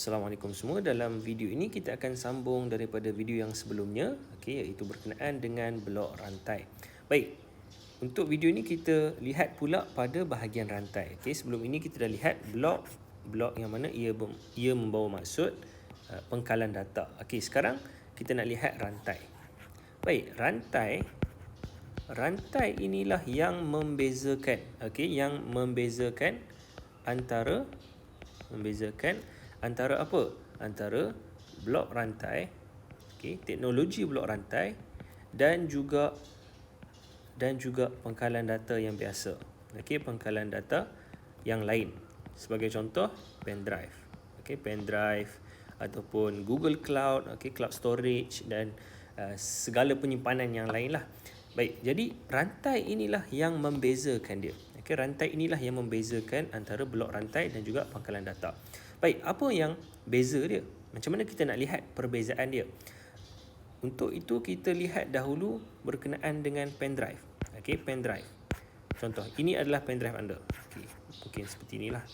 Assalamualaikum semua. Dalam video ini kita akan sambung daripada video yang sebelumnya, iaitu berkenaan dengan blok rantai. Baik, untuk video ini kita lihat pula pada bahagian rantai. Sebelum ini kita dah lihat blok yang mana ia membawa maksud pengkalan data. Sekarang kita nak lihat rantai. Baik, rantai inilah yang membezakan, antara apa? Antara blok rantai, teknologi blok rantai dan juga pengkalan data yang biasa. Pengkalan data yang lain. Sebagai contoh, pendrive. Pendrive ataupun Google Cloud, cloud storage dan segala penyimpanan yang lain lah. Baik, jadi rantai inilah yang membezakan dia. Rantai inilah yang membezakan antara blok rantai dan juga pangkalan data. Baik, apa yang beza dia? Macam mana kita nak lihat perbezaan dia? Untuk itu kita lihat dahulu berkenaan dengan pendrive. Pendrive. Contoh, ini adalah pendrive anda. Mungkin seperti inilah.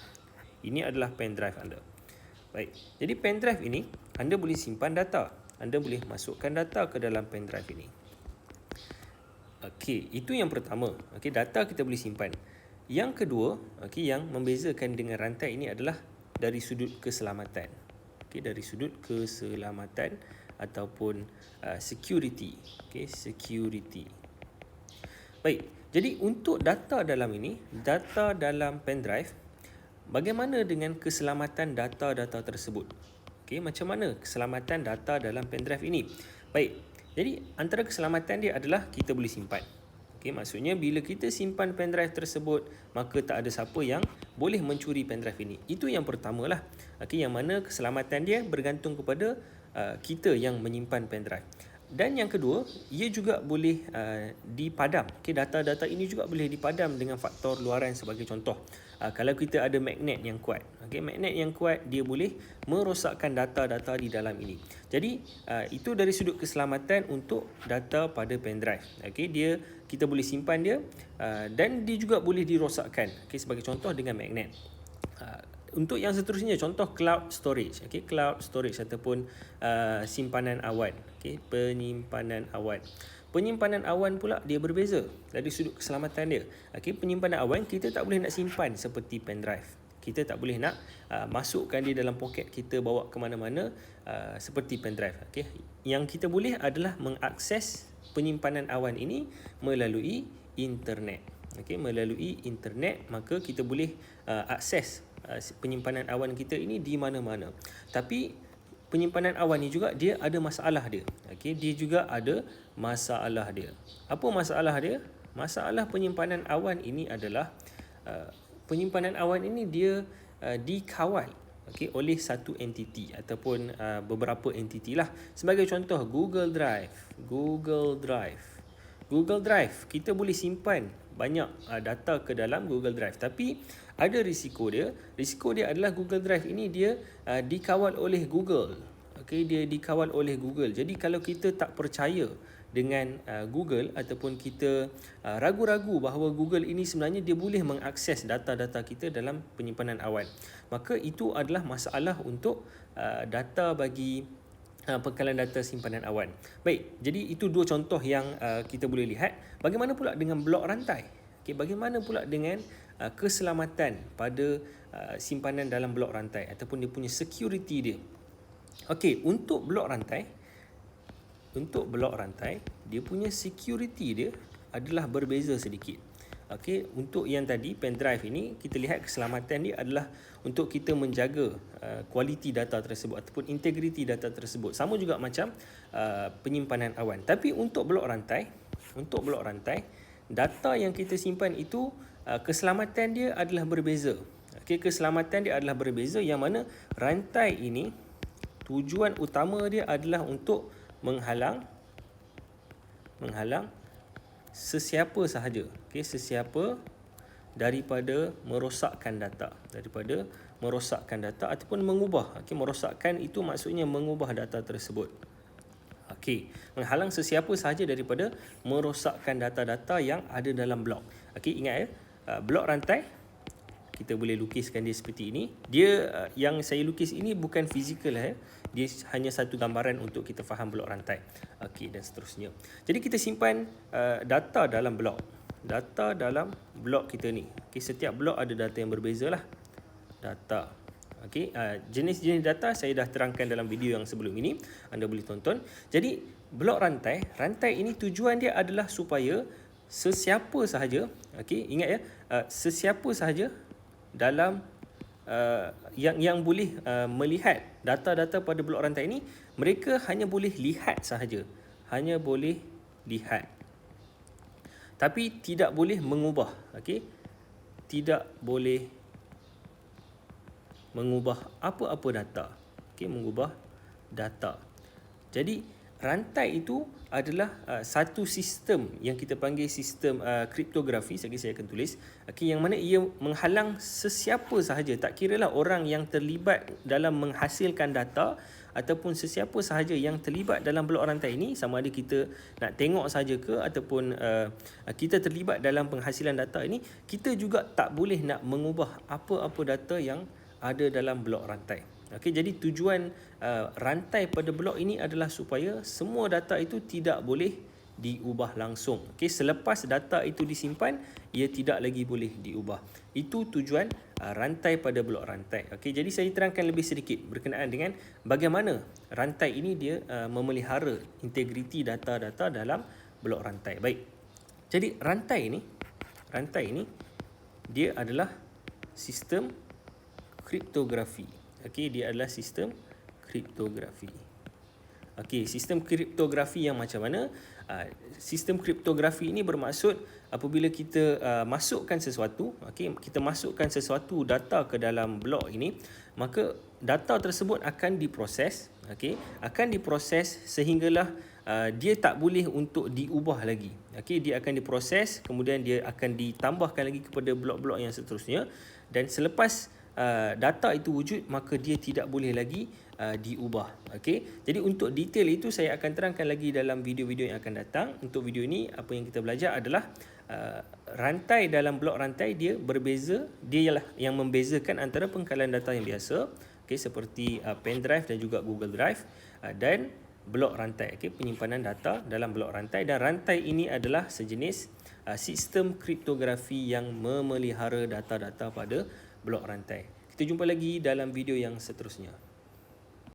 Ini adalah pendrive anda. Baik, jadi pendrive ini anda boleh simpan data. Anda boleh masukkan data ke dalam pendrive ini. Itu yang pertama. Data kita boleh simpan. Yang kedua, yang membezakan dengan rantai ini adalah dari sudut keselamatan. Dari sudut keselamatan ataupun security. Security. Baik, jadi untuk data dalam ini, data dalam pendrive, bagaimana dengan keselamatan data-data tersebut? Macam mana keselamatan data dalam pendrive ini? Baik, jadi antara keselamatan dia adalah kita boleh simpan. Maksudnya bila kita simpan pendrive tersebut, maka tak ada siapa yang boleh mencuri pendrive ini. Itu yang pertama lah. Yang mana keselamatan dia bergantung kepada kita yang menyimpan pendrive. Dan yang kedua, ia juga boleh dipadam. Data-data ini juga boleh dipadam dengan faktor luaran sebagai contoh. Kalau kita ada magnet yang kuat. Magnet yang kuat, dia boleh merosakkan data-data di dalam ini. Jadi, itu dari sudut keselamatan untuk data pada pendrive. Kita boleh simpan dia dan dia juga boleh dirosakkan. Sebagai contoh dengan magnet. Untuk yang seterusnya, contoh cloud storage. Cloud storage ataupun simpanan awan. Penyimpanan awan. Penyimpanan awan pula dia berbeza dari sudut keselamatan dia. Penyimpanan awan kita tak boleh nak simpan seperti pendrive. Kita tak boleh nak masukkan dia dalam poket kita, bawa ke mana-mana seperti pendrive. Yang kita boleh adalah mengakses penyimpanan awan ini melalui internet. Melalui internet, maka kita boleh akses penyimpanan awan kita ini di mana-mana. Tapi penyimpanan awan ni juga dia ada masalah dia. Dia juga ada masalah dia. Apa masalah dia? Masalah penyimpanan awan ini adalah penyimpanan awan ini dia dikawal oleh satu entiti ataupun beberapa entiti lah. Sebagai contoh, Google Drive, kita boleh simpan banyak data ke dalam Google Drive. Tapi ada risiko dia. Risiko dia adalah Google Drive ini dia dikawal oleh Google. Dia dikawal oleh Google. Jadi kalau kita tak percaya dengan Google ataupun kita ragu-ragu bahawa Google ini sebenarnya dia boleh mengakses data-data kita dalam penyimpanan awan, maka itu adalah masalah untuk data bagi pengkalan data simpanan awan. Baik, jadi itu dua contoh yang kita boleh lihat. Bagaimana pula dengan blok rantai? Bagaimana pula dengan keselamatan pada simpanan dalam blok rantai ataupun dia punya security dia? Untuk blok rantai, dia punya security dia adalah berbeza sedikit. Untuk yang tadi pendrive ini, kita lihat keselamatan dia adalah untuk kita menjaga kualiti data tersebut ataupun integriti data tersebut. Sama juga macam penyimpanan awan. Tapi untuk blok rantai, data yang kita simpan itu keselamatan dia adalah berbeza. Keselamatan dia adalah berbeza, yang mana rantai ini tujuan utama dia adalah untuk menghalang sesiapa sahaja, sesiapa daripada merosakkan data, ataupun mengubah. Merosakkan itu maksudnya mengubah data tersebut. Menghalang sesiapa sahaja daripada merosakkan data-data yang ada dalam blok. Ingat blok rantai, kita boleh lukiskan dia seperti ini. Dia yang saya lukis ini bukan fizikal dia hanya satu gambaran untuk kita faham blok rantai. Okey, dan seterusnya. Jadi kita simpan data dalam blok. Data dalam blok kita ni. Okey, setiap blok ada data yang berbeza lah. Data. Okey, jenis-jenis data saya dah terangkan dalam video yang sebelum ini. Anda boleh tonton. Jadi blok rantai ini tujuan dia adalah supaya sesiapa sahaja, okey, ingat ya, sesiapa sahaja dalam yang boleh melihat data-data pada blok rantai ini, mereka hanya boleh lihat sahaja. Hanya boleh lihat. Tapi tidak boleh mengubah, okey? Tidak boleh mengubah apa-apa data. Okey, mengubah data. Jadi rantai itu adalah satu sistem yang kita panggil sistem kriptografi. Saya akan tulis. Okay, yang mana ia menghalang sesiapa sahaja, tak kiralah orang yang terlibat dalam menghasilkan data ataupun sesiapa sahaja yang terlibat dalam blok rantai ini, sama ada kita nak tengok sahaja ke ataupun kita terlibat dalam penghasilan data ini, kita juga tak boleh nak mengubah apa-apa data yang ada dalam blok rantai. Okey, jadi tujuan rantai pada blok ini adalah supaya semua data itu tidak boleh diubah langsung. Okey, selepas data itu disimpan, ia tidak lagi boleh diubah. Itu tujuan rantai pada blok rantai. Okey, jadi saya terangkan lebih sedikit berkenaan dengan bagaimana rantai ini dia memelihara integriti data-data dalam blok rantai. Baik. Jadi rantai ini dia adalah sistem kriptografi. Okey, dia adalah sistem kriptografi. Okey, sistem kriptografi yang macam mana? Sistem kriptografi ini bermaksud apabila kita masukkan sesuatu, okey, kita masukkan sesuatu data ke dalam blok ini, maka data tersebut akan diproses, okey, akan diproses sehinggalah dia tak boleh untuk diubah lagi. Okey, dia akan diproses, kemudian dia akan ditambahkan lagi kepada blok-blok yang seterusnya, dan selepas data itu wujud, maka dia tidak boleh lagi diubah. Okey, jadi untuk detail itu saya akan terangkan lagi dalam video-video yang akan datang. Untuk video ini apa yang kita belajar adalah rantai dalam blok rantai dia berbeza. Dia ialah yang membezakan antara pengkalan data yang biasa, okey, seperti pen drive dan juga Google Drive, dan blok rantai, okey, penyimpanan data dalam blok rantai. Dan rantai ini adalah sejenis sistem kriptografi yang memelihara data-data pada blok rantai. Kita jumpa lagi dalam video yang seterusnya.